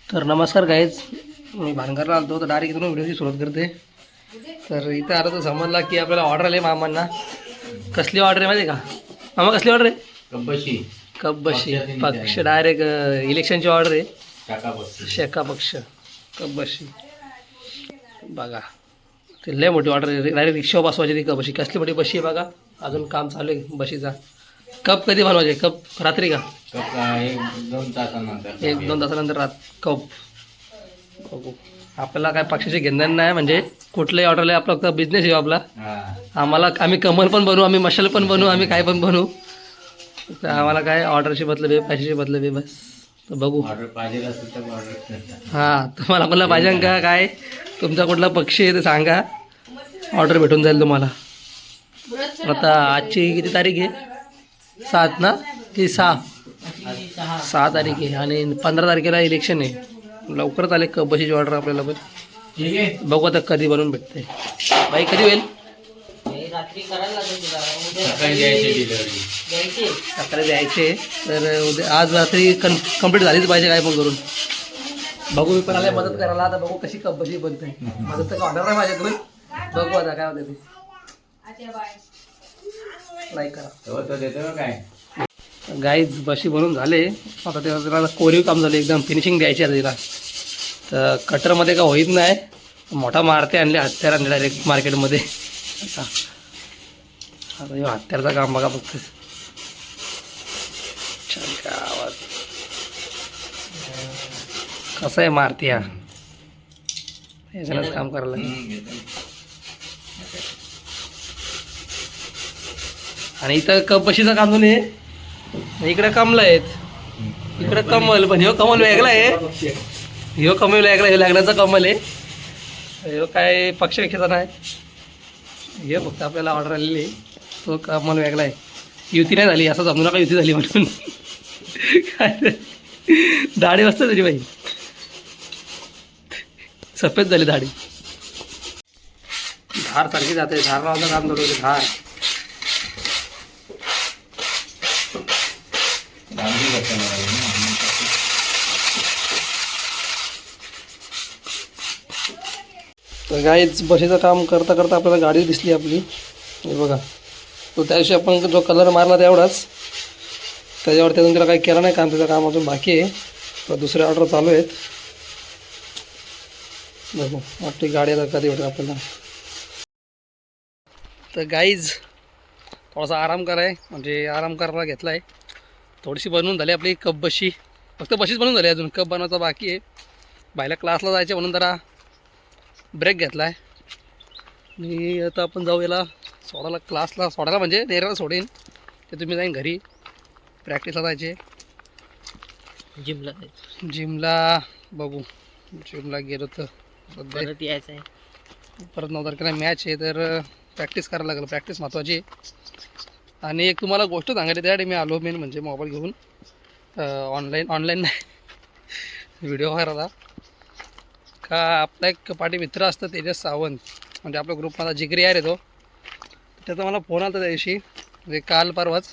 तर नमस्कार गाईज, मी भानगरला आलो तर डायरेक्ट इथून व्हिडिओची सुरुवात करते. तर इथं आलं तर समजला की आपल्याला ऑर्डर आली मामांना. कसली ऑर्डर आहे माहिती आहे का मामा? कसली ऑर्डर आहे? कब्बशी पक्ष. डायरेक्ट इलेक्शनची ऑर्डर आहे. शेका पक्ष कब्बशी बघा. ते लय मोठी ऑर्डर आहे. डायरेक्ट रिक्षा बसवायची ती कब्बशी. कसली मोठी बशी आहे बघा. अजून काम चालू आहे बशीचा. कप कधी बनवायचे? कप रात्री का? एक दोन तासानंतर कप बघू. आपल्याला काय पक्षाचे घेणं नाही, म्हणजे कुठलंही ऑर्डरला आपला फक्त बिझनेस आहे आपला. आम्ही कमल पण बनवू, आम्ही मशाल पण बनवू, आम्ही काय पण बनवू. तर आम्हाला काय ऑर्डरची मतलब आहे, पैशाची मतलब आहे बस. तर बघू. ऑर्डर पाहिजे असेल तर ऑर्डर. हां, तुम्हाला कुठला पाहिजे का? काय तुमचा कुठला पक्षी आहे ते सांगा, ऑर्डर भेटून जाईल तुम्हाला. आता आजची किती तारीख आहे? 7 ना की 6 तारीख आहे आणि 15 तारखेला इलेक्शन आहे. लवकरच आले बशीची ऑर्डर आपल्याला पण. ठीक आहे. बघू आता कधी बनवून भेटते. बाई कधी होईल? सकाळी द्यायचे. तर उद्या आज रात्री कंप्लीट झालीच पाहिजे काय पण करून. बघू, मी पण आले मदत करायला. आता बघू कशी बशी बनते. मदत तर ऑर्डर नाही माझ्याकडून. बघू आता काय होते ते. लाईक करा. काय गाईज बशी बनवून झाले. आता त्याला कोरीव काम झाले, एकदम फिनिशिंग द्यायची आहे तिला. तर कटरमध्ये का होईत नाही. मोठा मारते आणले, हत्यार आणले डायरेक्ट मार्केटमध्ये. आता हे हत्यारचं काम बघा फक्त. छान काय आवाज. कसं आहे मारते हा. याच्यानंच काम करायला लागेल. आणि इथं बशीचं काम झालं आहे. इकडे कमल आहेत, इकडे कमल. पण ह्यो कमल वेगळा आहे. ह्यो कमल वेगळा, ह्यो लग्नाचा कमल आहे. ह्यो काय पक्षपेक्षाचा नाही. हे फक्त आपल्याला ऑर्डर आलेली आहे. तो कमल वेगळा आहे. युती नाही झाली असं समजू नका, युती झाली म्हणून. काय दाढी मस्त त्याची बाई, सफेद झाली दाढी. धार सारखी जाते. धार लावलं काम चालू होते. धार तर गाईच बशीचं काम करता करता आपल्याला गाडी दिसली आपली. हे बघा, तो त्या दिवशी आपण जो कलर मारला तेवढाच, त्याच्यावरती अजून त्याला काही केलं नाही काम. त्याचं काम अजून बाकी आहे. तर दुसरे ऑर्डर चालू आहेत. बघू आपली गाडी आता कधी भेटेल आपल्याला. तर गाईज थोडासा आराम कराय, म्हणजे आराम करायला घेतला आहे. थोडीशी बनवून झाली आपली कप बशी. फक्त बशीच बनवून झाली, अजून कप बनवायचा बाकी आहे. बायला क्लासला जायचे म्हणून जरा ब्रेक घेतला आहे. आणि आता आपण जाऊ याला सोडायला, क्लासला सोडायला, म्हणजे नेराला सोडेन. ते तुम्ही जाईन घरी. प्रॅक्टिसला जायचे, जिमला बघू. जिमला गेलो तर परत यायचं आहे. परत 9 तारखेला मॅच आहे. तर प्रॅक्टिस करायला लागेल. प्रॅक्टिस महत्त्वाची आहे. आणि एक तुम्हाला गोष्ट सांगायची, त्यासाठी मी आलो मेन म्हणजे मोबाईल घेऊन. ऑनलाईन नाही, व्हिडिओ करायला. का आपला एक पाठी मित्र असतं तेजस सावंत, म्हणजे आपल्या ग्रुपमध्ये जिगरी आहे रे तो. त्याचा मला फोन आला त्या दिवशी, म्हणजे काल परवाच.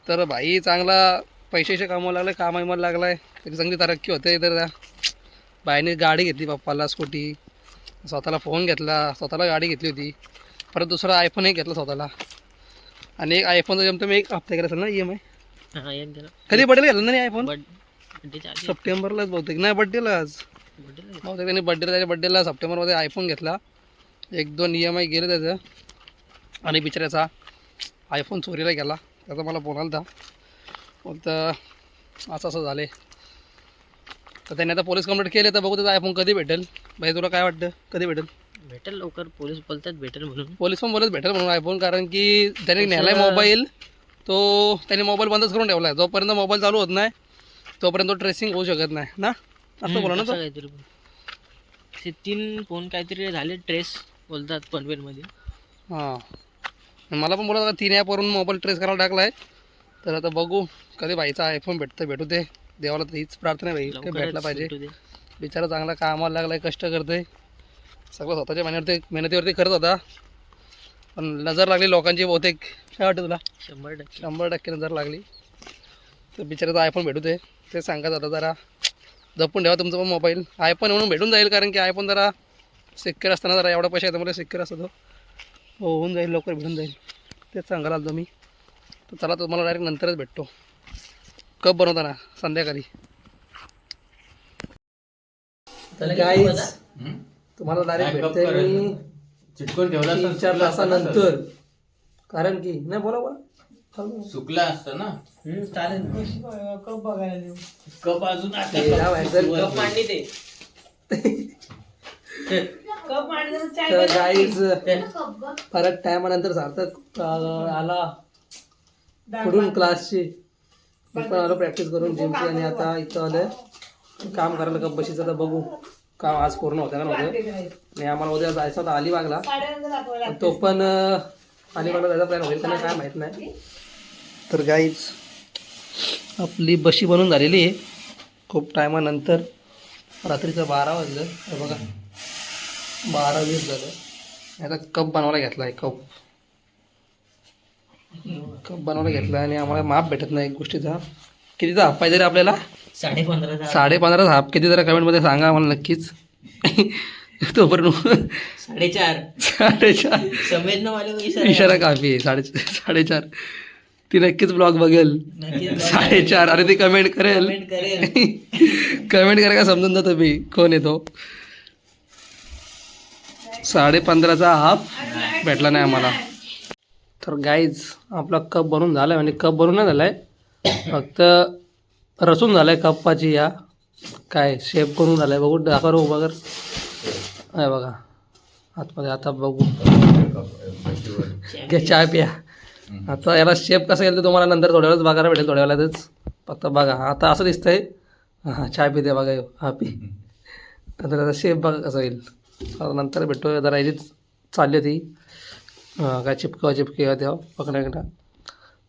तर भाई चांगला पैशाचे कामाला लागला, कामाला लागला आहे. त्याची चांगली तरक्की होते. तर त्या बाईने गाडी घेतली पप्पाला, स्कूटी. स्वतःला फोन घेतला, स्वतःला गाडी घेतली होती. परत दुसरा आयफोनही घेतला स्वतःला. आणि एक आयफोनचा जमतो मी 1 हप्ता केला असेल ना EMI. कधी बड्डेला घेतला नाही आयफोन? सप्टेंबरलाच बहुतेक. नाही, बड्डेलाच बहुतेक. त्यांनी त्याच्या बड्डेला सप्टेंबरमध्ये आयफोन घेतला. 1-2 EMI गेले त्याचं. आणि बिचाऱ्याचा आयफोन चोरीला गेला. त्याचा मला फोन आला होता. तर असं झाले. तर त्यांनी आता पोलीस कंप्लेंट केले. तर बघू त्याचा आयफोन कधी भेटेल. भाई तुला काय वाटतं, कधी भेटेल? भेटेल लवकर. पोलीस बोलतात भेटेल म्हणून. पोलीस पण बोलत भेटेल म्हणून आयफोन. कारण की त्याने नेलाय मोबाईल, तो त्याने मोबाईल बंदच करून ठेवला आहे. जोपर्यंत मोबाईल चालू होत नाही तोपर्यंत तो ट्रेसिंग होऊ शकत नाही ना, असं बोला ना. काहीतरी 3 फोन काहीतरी झाले ट्रेस बोलतात पनवेलमध्ये. हां, मला पण बोलत 3 ॲपवरून मोबाईल ट्रेस करायला टाकला आहे. तर आता बघू कधी भाईचा आयफोन भेटू दे. देवाला तर हीच प्रार्थना आहे भाई, काही भेटला पाहिजे. बिचारा चांगला कामाला लागला आहे, कष्ट करतोय. सगळं स्वतःच्या मेहनतीवरती करत होता. पण नजर लागली लोकांची बहुतेक. काय वाटतं तुला? 100% नजर लागली. तर बिचाराचा आयफोन भेटू दे, ते सांगत होता. जरा जपून ठेवा तुमचा पण मोबाईल. आयफोन म्हणून भेटून जाईल, कारण की आयफोन जरा सिक्युअर असताना जरा एवढा पैसा येतो मला सिक्युअर असतो तो. हो होऊन जाईल, लवकर भेटून जाईल. तेच सांगायला आलो मी. तर चला तुम्हाला डायरेक्ट नंतरच भेटतो कप बनवताना संध्याकाळी. गाईज तुम्हाला डायरेक्ट भेटते मी चिटकून ठेवला 3-4 तासानंतर. कारण की नाही बोला बोला सुकला असतं ना. चालेल. कप अजून कप मांडली ते. तर गाईज परत टायमानंतर सार्थक आला पुढून क्लासची. मी पण आलो प्रॅक्टिस करून जिमची, आणि आता इथं आलं काम करायला कप बशीचं. तर बघू काम आज पूर्ण होतं का नव्हतं. आणि आम्हाला उद्या जायचं होता अलिबागला, तो पण अलिबागला जायचा प्लॅन होईल का नाही काय माहीत नाही. तर गाईज आपली बशी बनवून झालेली आहे खूप टायमानंतर. रात्रीचं 12 वाजलं. हे बघा 12:20 झालं. आता कप बनवायला घेतला आहे. कप बनवायला घेतला आणि आम्हाला माप भेटत नाही एक गोष्टीचा. कितीचा हाफ पाहिजे रे आपल्याला? 15.5. 15.5 हाफ किती जरा कमेंटमध्ये सांगा आम्हाला नक्कीच. तोपर्यंत 4.5. समेत ना मला इशारा काफी आहे. 4.5. ती नक्कीच ब्लॉग बघेल. 4.5 अरे ती कमेंट करेल. कमेंट करा का समजून जातं मी कोण येतो. 15.5चा हाफ भेटला नाही आम्हाला. तर गाईज आपला कप बनवून झाला आहे. म्हणजे कप बनवून नाही झाला आहे, फक्त रसून झाला आहे कप्पाची. या काय शेप करून झाला आहे बघू. दाखव वगैर आहे बघा आतमध्ये. आता बघू घ्या चहा प्या. आता याला शेप कसा येईल ते तुम्हाला नंतर थोड्या वेळेस बघायला भेटेल. थोड्या वेळातच फक्त बघा आता असं दिसतंय. हां चहा पिते बघा हा पी. तर त्याचा शेप बघा कसा येईल. नंतर भेटतो. जरा याची चालली होती काय चिपका तेव्हा पकडायला.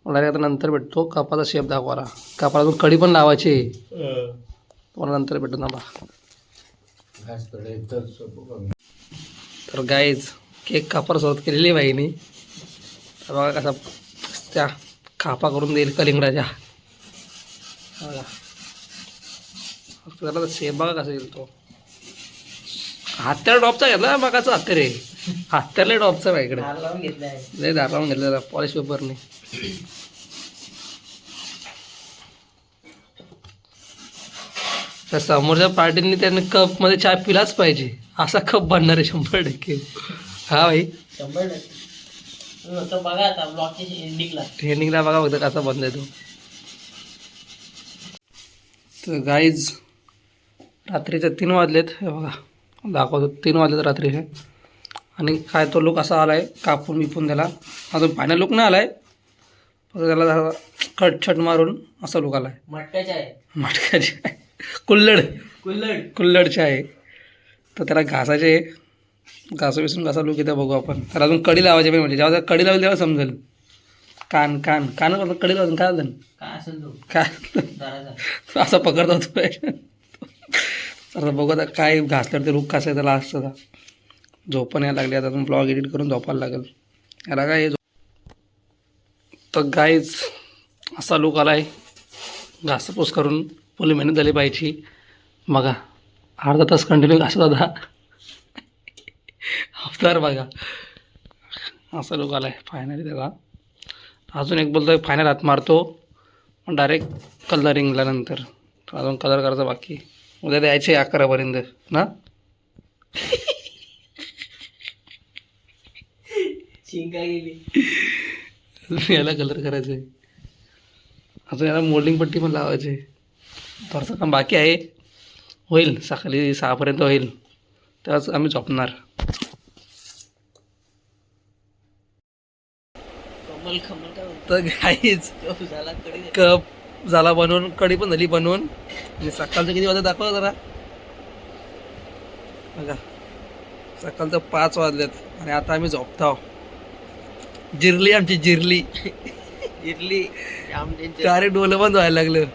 मला आता नंतर भेटतो. कपाचा शेप दाखवा. कपाला अजून कडी पण लावायची. तुम्हाला नंतर भेटतो ना बा. तर गाईज केक कापायला सुरुवात केलेली बाईनी. तर बघा कसा त्या कापा करून देईल कलिंगडाच्या. बघा त्याला शेप बघा कसा येईल तो. हत्याला टॉपचा घेतला बघाचा हत्या रे. हत्याला टॉपचा बा इकडे लय दार लावून घेतला पॉलिश पेपरने. त्या समोरच्या पार्टीने त्याने कपमध्ये चहा पिलाच पाहिजे. असा कप बनणार आहे 100%. हा भाई 100%. बघा आता ब्लॉगच्या एंडिंगला बघा फक्त कसा बंद आहे तो. तर गाईज रात्रीचे 3 वाजलेत. हे बघा दाखवतो 3 वाजलेत रात्रीचे. आणि काय तो लुक असा आला आहे कापून बिपून त्याला. अजून फायनल लुक नाही आला आहे, फक्त त्याला जरा कटछट मारून असा लुक आला आहे. मटक्याचा आहे. मटक्याची आहे. कुल्लडचे आहे. तर त्याला घासाचे घासू विसरून कसा लुक येतं बघू आपण. त्याला अजून कडी लावायची पण म्हणजे जेव्हा कडी लावली तेव्हा समजेल. कान कडी लावून काय झालं काय असेल तो काय असं पकडतो तो. तर बघू आता काय घासल्यावर ते लुक कसं आहे त्याला असतं. झोप पण यायला लागली. आता ब्लॉग एडिट करून झोपायला लागेल याला काय. तर गाईज असा लुक आला आहे. घासपूस करून फुल मेहनत झाली बाईची. बघा अर्धा तास कंटिन्यू घासत होता. अवतार बघा असा लुक आला आहे फायनली त्याला. अजून एक बोलतो फायनल हात मारतो पण डायरेक्ट कलरिंगला नंतर. अजून कलर करायचा बाकी. उद्या द्यायचे 11पर्यंत ना. शिंका गेली. याला कलर करायचं आहे. अजून याला मोल्डिंग पट्टी पण लावायची आहे. थोडंसं काम बाकी आहे. होईल सकाळी 6पर्यंत होईल तेव्हाच आम्ही झोपणार. तर गाईच कप झाला बनवून. कढी पण झाली बनवून. आणि सकाळचं किती वाजता दाखवा जरा बघा. सकाळचं 5 वाजलेत आणि आता आम्ही झोपतो. जिरली आमची जिरली डायरेक्ट डोलं बंद व्हायला लागलं.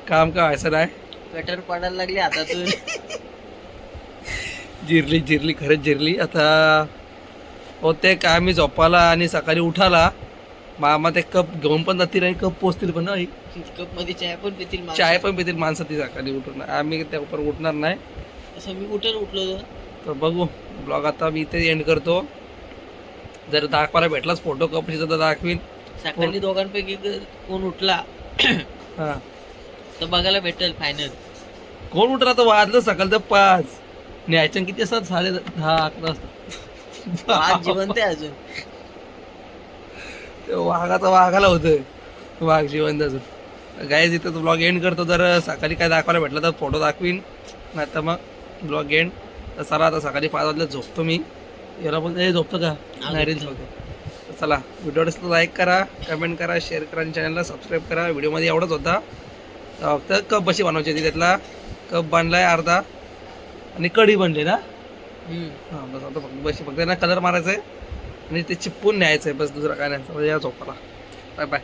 काम का व्हायचं नाही. कटर पडायला लागली हातातून. जिरली खरंच जिरली. आता होते काय आम्ही झोपाला आणि सकाळी उठाला मामा ते कप घेऊन पण जातील आणि कप पोचतील पण नाही. कप मध्ये चाय पण पितील माणसं. चाय पण पितील माणसं ती सकाळी उठून. आम्ही त्यावर उठणार नाही. असं मी कुठे उठलो होतो. तर बघू ब्लॉग आता मी इथे एंड करतो. जर दाखवायला भेटलाच फोटो कपशी तर दाखवीन. सकाळी दोघांपैकी कोण उठला हा तर बघायला भेटेल फायनल. कोण उठला तर वाजलं सकाळचं 5. न्यायचं किती असतात 10:30-11 वाजता. आज जिवंत आहे अजून. ते वाघाला होतं. वाघ जिवंत अजून. गाईज इथं ब्लॉग एंड करतो. जर सकाळी काय दाखवायला भेटलं तर फोटो दाखवीन, नाही तर मग ब्लॉग एंड. तर चला आता सकाळी 5 वाजता झोपतो मी. याला पण झोपतो का नाही रील्स बघतो. चला व्हिडिओ लाईक करा, कमेंट करा, शेअर करा आणि चॅनलला सबस्क्राईब करा. व्हिडिओमध्ये एवढंच होता. फक्त कप बशी बनवायची होती. त्यातला कप बांधलाय अर्धा आणि कढी बनली ना. हां बस आता फक्त त्यांना कलर मारायचा आहे आणि ते चिपकून न्यायचं आहे बस. दुसरा काय नाही. या झोपाला. Bye bye.